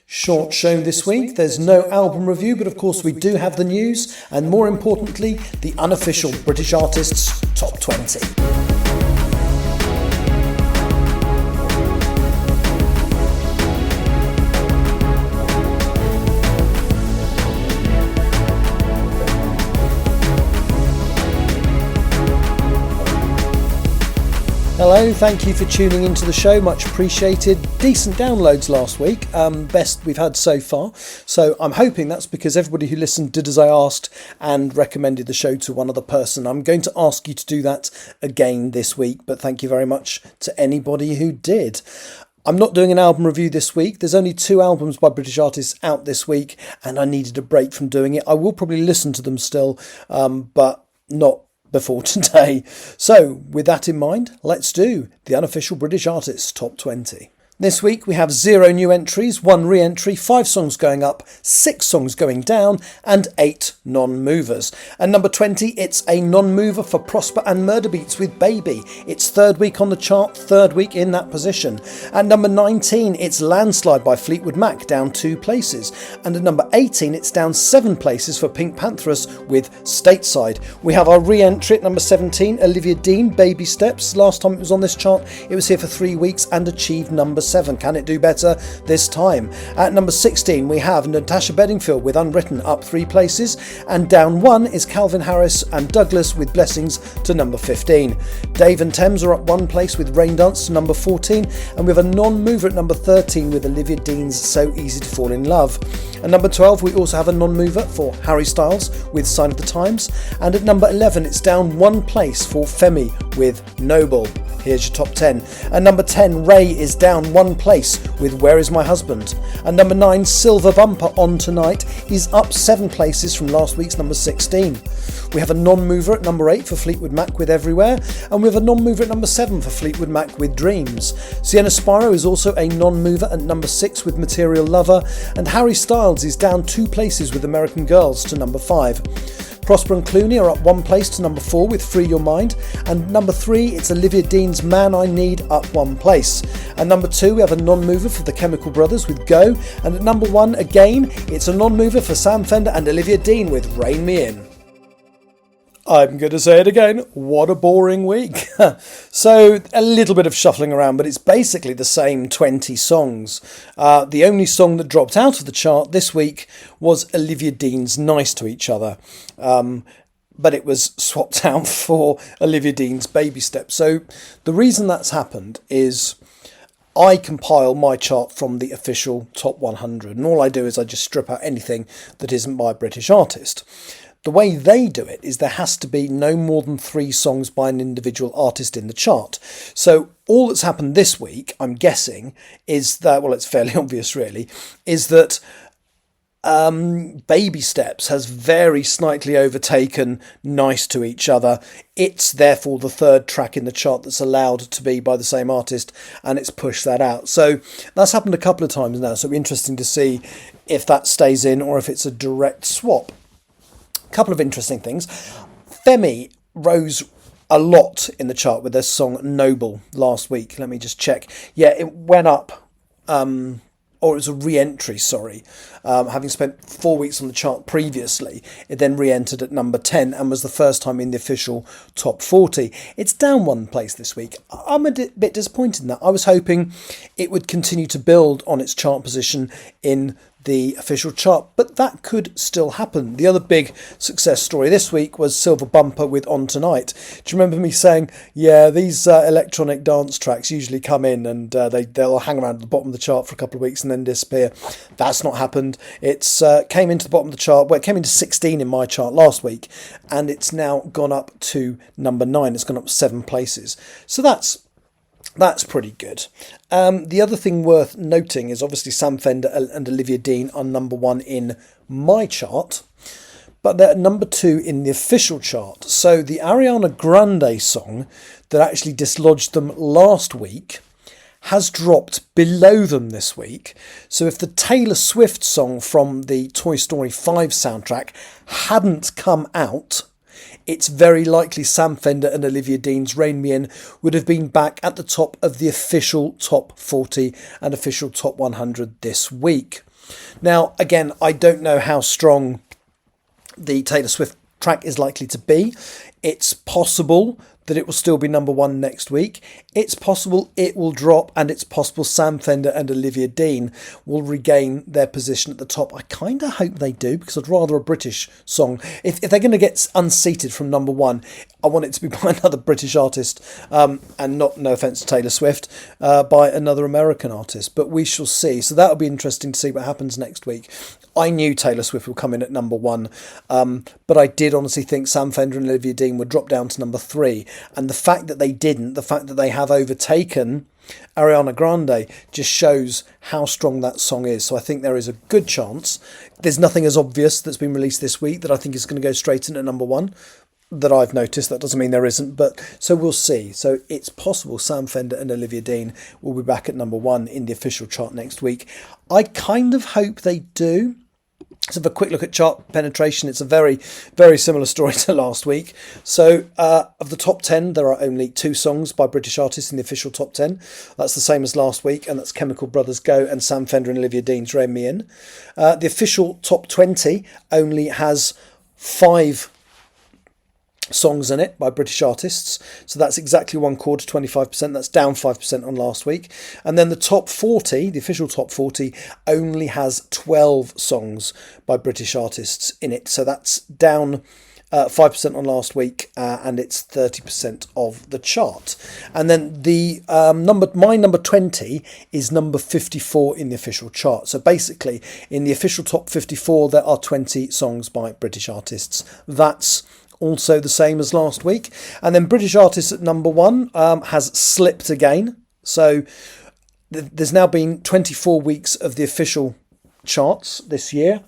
Short show this week. There's no album review, but of course we do have the news and, more importantly, the unofficial British Artists Top 20. Hello, thank you for tuning into the show, much appreciated. Decent downloads last week, best we've had so far. So I'm hoping that's because everybody who listened did as I asked and recommended the show to one other person. I'm going to ask you to do that again this week, but thank you very much to anybody who did. I'm not doing an album review this week. There's only 2 albums by British artists out this week, and I needed a break from doing it. I will probably listen to them still, but not before today. So with that in mind, let's do the unofficial British Artists Top 20. This week we have 0 new entries, 1 re-entry, 5 songs going up, 6 songs going down, and 8 non-movers. And number 20, it's a non-mover for Prosper and Murder Beats with Baby. It's 3rd week on the chart, 3rd week in that position. At number 19, it's Landslide by Fleetwood Mac, down 2 places. And at number 18, it's down 7 places for Pink Pantheress with Stateside. We have our re-entry at number 17, Olivia Dean, Baby Steps. Last time it was on this chart, it was here for 3 weeks and achieved number 7. Can it do better this time? At number 16 we have Natasha Bedingfield with Unwritten, up 3 places, and down 1 is Calvin Harris and Douglas with Blessings to number 15. Dave and Thames are up 1 place with Rain Dance to number 14, and we have a non-mover at number 13 with Olivia Dean's So Easy to Fall in Love. At number 12 we also have a non-mover for Harry Styles with Sign of the Times, and at number 11 it's down 1 place for Femi with Noble. Here's your top 10. At number 10, Ray is down 1 place with Where Is My Husband? At number 9, Silver Bumper On Tonight is up 7 places from last week's number 16. We have a non-mover at number 8 for Fleetwood Mac with Everywhere, and we have a non-mover at number 7 for Fleetwood Mac with Dreams. Sienna Spiro is also a non-mover at number 6 with Material Lover, and Harry Styles is down 2 places with American Girls to number 5. Prosper and Clooney are up 1 place to number 4 with Free Your Mind, and number 3 it's Olivia Dean's Man I Need, up 1 place. At number 2 we have a non-mover for the Chemical Brothers with Go, and at number 1 again it's a non-mover for Sam Fender and Olivia Dean with Rein Me In. I'm going to say it again, what a boring week. So a little bit of shuffling around, but it's basically the same 20 songs. The only song that dropped out of the chart this week was Olivia Dean's Nice to Each Other. But it was swapped out for Olivia Dean's Baby Steps. So the reason that's happened is I compile my chart from the official top 100, and all I do is I just strip out anything that isn't by a British artist. The way they do it is there has to be no more than 3 songs by an individual artist in the chart. So all that's happened this week, I'm guessing, is that, well, it's fairly obvious really, is that Baby Steps has very slightly overtaken Nice to Each Other. It's therefore the 3rd track in the chart that's allowed to be by the same artist, and it's pushed that out. So that's happened a couple of times now, so it'll be interesting to see if that stays in or if it's a direct swap. Couple of interesting things. Femi rose a lot in the chart with their song Noble last week. Let me just check. Yeah, it went up, or it was a re-entry, sorry. Having spent 4 weeks on the chart previously, it then re-entered at number 10 and was the first time in the official top 40. It's down 1 place this week. I'm a bit disappointed in that. I was hoping it would continue to build on its chart position in the official chart, but that could still happen. The other big success story this week was Silver Bumper with On Tonight. Do you remember me saying, yeah, these electronic dance tracks usually come in and they'll hang around at the bottom of the chart for a couple of weeks and then disappear? That's not happened. It's came into the bottom of the chart, well, it came into 16 in my chart last week, and it's now gone up to number 9. It's gone up 7 places. So that's pretty good. The other thing worth noting is obviously Sam Fender and Olivia Dean are number 1 in my chart, but they're number 2 in the official chart. So the Ariana Grande song that actually dislodged them last week has dropped below them this week. So if the Taylor Swift song from the Toy Story 5 soundtrack hadn't come out, it's very likely Sam Fender and Olivia Dean's Rein Me In would have been back at the top of the official top 40 and official top 100 this week. Now, again, I don't know how strong the Taylor Swift track is likely to be. It's possible that it will still be number one next week. It's possible it will drop, and it's possible Sam Fender and Olivia Dean will regain their position at the top. I kind of hope they do, because I'd rather a British song. If they're going to get unseated from number one, I want it to be by another British artist, and not, no offence to Taylor Swift, by another American artist. But we shall see. So that'll be interesting to see what happens next week. I knew Taylor Swift would come in at number one, but I did honestly think Sam Fender and Olivia Dean would drop down to number three. And the fact that they didn't, the fact that they have overtaken Ariana Grande, just shows how strong that song is. So I think there is a good chance. There's nothing as obvious that's been released this week that I think is going to go straight into number one that I've noticed. That doesn't mean there isn't, but so we'll see. So it's possible Sam Fender and Olivia Dean will be back at number one in the official chart next week. I kind of hope they do. Let's have a quick look at chart penetration. It's a very, very similar story to last week. So of the top 10, there are only 2 songs by British artists in the official top 10. That's the same as last week, and that's Chemical Brothers Go and Sam Fender and Olivia Dean's Rein Me In. The official top 20 only has 5 songs in it by British artists, so that's exactly 25%. That's down 5% on last week. And then the top 40, the official top 40, only has 12 songs by British artists in it, so that's down 5% on last week, and it's 30% of the chart. And then the number 20 is number 54 in the official chart. So basically, in the official top 54, there are 20 songs by British artists. That's also the same as last week. And then British artists at number one has slipped again. So there's now been 24 weeks of the official charts this year.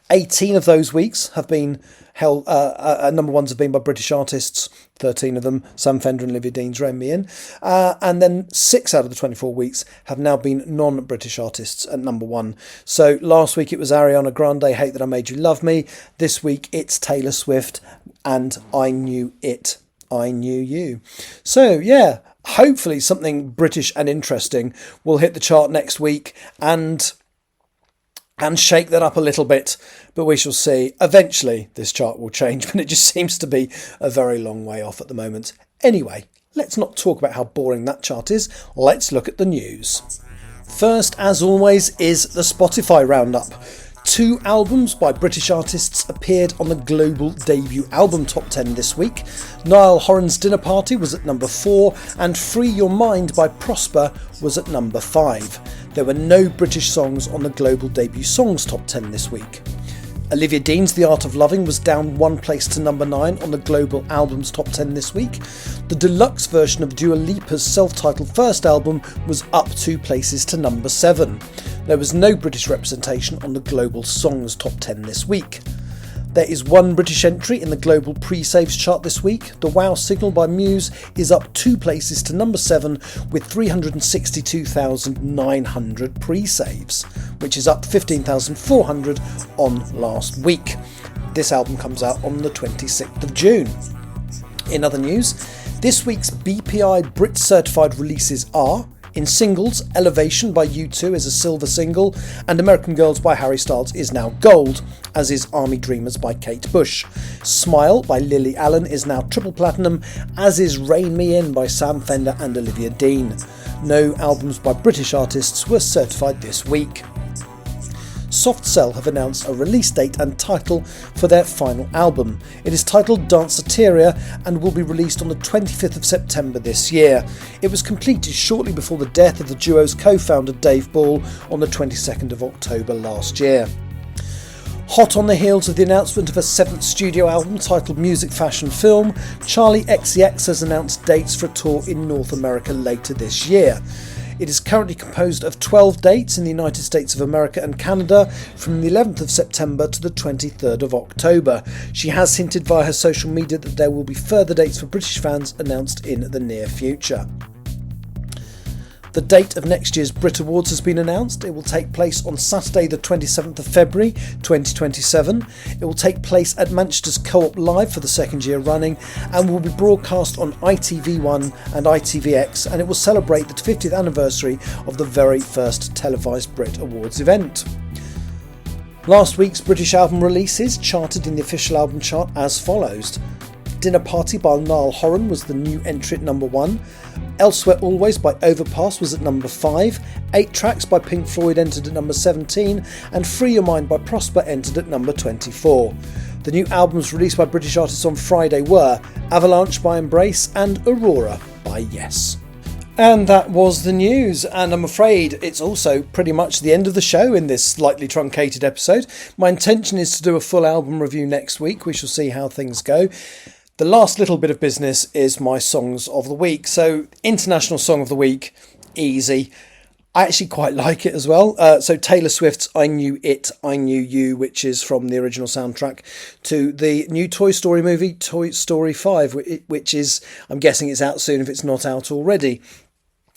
18 of those weeks have been held, number ones have been by British artists, 13 of them, Sam Fender and Olivia Dean's Rein Me In. And then 6 out of the 24 weeks have now been non-British artists at number one. So last week it was Ariana Grande, Hate That I Made You Love Me. This week it's Taylor Swift and I Knew It, I Knew You. So yeah, hopefully something British and interesting will hit the chart next week and shake that up a little bit, but we shall see. Eventually this chart will change, but it just seems to be a very long way off at the moment. Anyway, let's not talk about how boring that chart is. Let's look at the news. First, as always, is the Spotify roundup. 2 albums by British artists appeared on the global debut album top 10 this week. Niall Horan's Dinner Party was at number 4 and Free Your Mind by Prosper was at number 5. There were no British songs on the global debut songs top 10 this week. Olivia Dean's The Art of Loving was down 1 place to number 9 on the global albums top 10 this week. The deluxe version of Dua Lipa's self-titled first album was up 2 places to number 7. There was no British representation on the global songs top 10 this week. There is 1 British entry in the global pre-saves chart this week. The Wow Signal by Muse is up 2 places to number 7 with 362,900 pre-saves, which is up 15,400 on last week. This album comes out on the 26th of June. In other news, this week's BPI Brit certified releases are: in singles, Elevation by U2 is a silver single, and American Girls by Harry Styles is now gold, as is Army Dreamers by Kate Bush. Smile by Lily Allen is now triple platinum, as is Rein Me In by Sam Fender and Olivia Dean. No albums by British artists were certified this week. Soft Cell have announced a release date and title for their final album. It is titled Danceteria and will be released on the 25th of September this year. It was completed shortly before the death of the duo's co-founder Dave Ball on the 22nd of October last year. Hot on the heels of the announcement of a 7th studio album titled Music Fashion Film, Charlie XCX has announced dates for a tour in North America later this year. It is currently composed of 12 dates in the United States of America and Canada from the 11th of September to the 23rd of October. She has hinted via her social media that there will be further dates for British fans announced in the near future. The date of next year's Brit Awards has been announced. It will take place on Saturday the 27th of February 2027. It will take place at Manchester's Co-op Live for the 2nd year running and will be broadcast on ITV1 and ITVX, and it will celebrate the 50th anniversary of the very first televised Brit Awards event. Last week's British album releases charted in the official album chart as follows. Dinner Party by Niall Horan was the new entry at number 1. Elsewhere Always by Overpass was at number 5. 8 Tracks by Pink Floyd entered at number 17. And Free Your Mind by Prosper entered at number 24. The new albums released by British artists on Friday were Avalanche by Embrace and Aurora by Yes. And that was the news, and I'm afraid it's also pretty much the end of the show in this slightly truncated episode. My intention is to do a full album review next week. We shall see how things go. The last little bit of business is my songs of the week. So, International Song of the Week, easy. I actually quite like it as well. So Taylor Swift's I Knew It, I Knew You, which is from the original soundtrack to the new Toy Story movie, Toy Story 5, which is, I'm guessing it's out soon if it's not out already.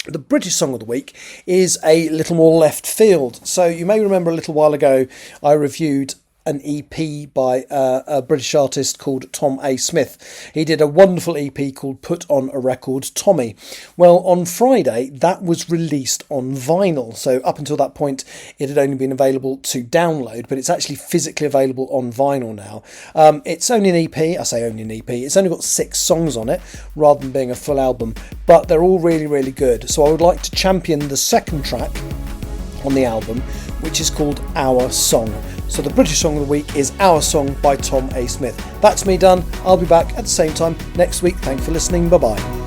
The British Song of the Week is a little more left field. So you may remember a little while ago I reviewed an EP by a British artist called Tom A. Smith. He did a wonderful EP called Put on a Record, Tommy. Well, on Friday, that was released on vinyl. So up until that point, it had only been available to download, but it's actually physically available on vinyl now. It's only an EP. I say only an EP. It's only got 6 songs on it, rather than being a full album, but they're all really, really good. So I would like to champion the second track on the album, which is called Our Song. So the British Song of the Week is Our Song by Tom A. Smith. That's me done. I'll be back at the same time next week. Thanks for listening. Bye-bye.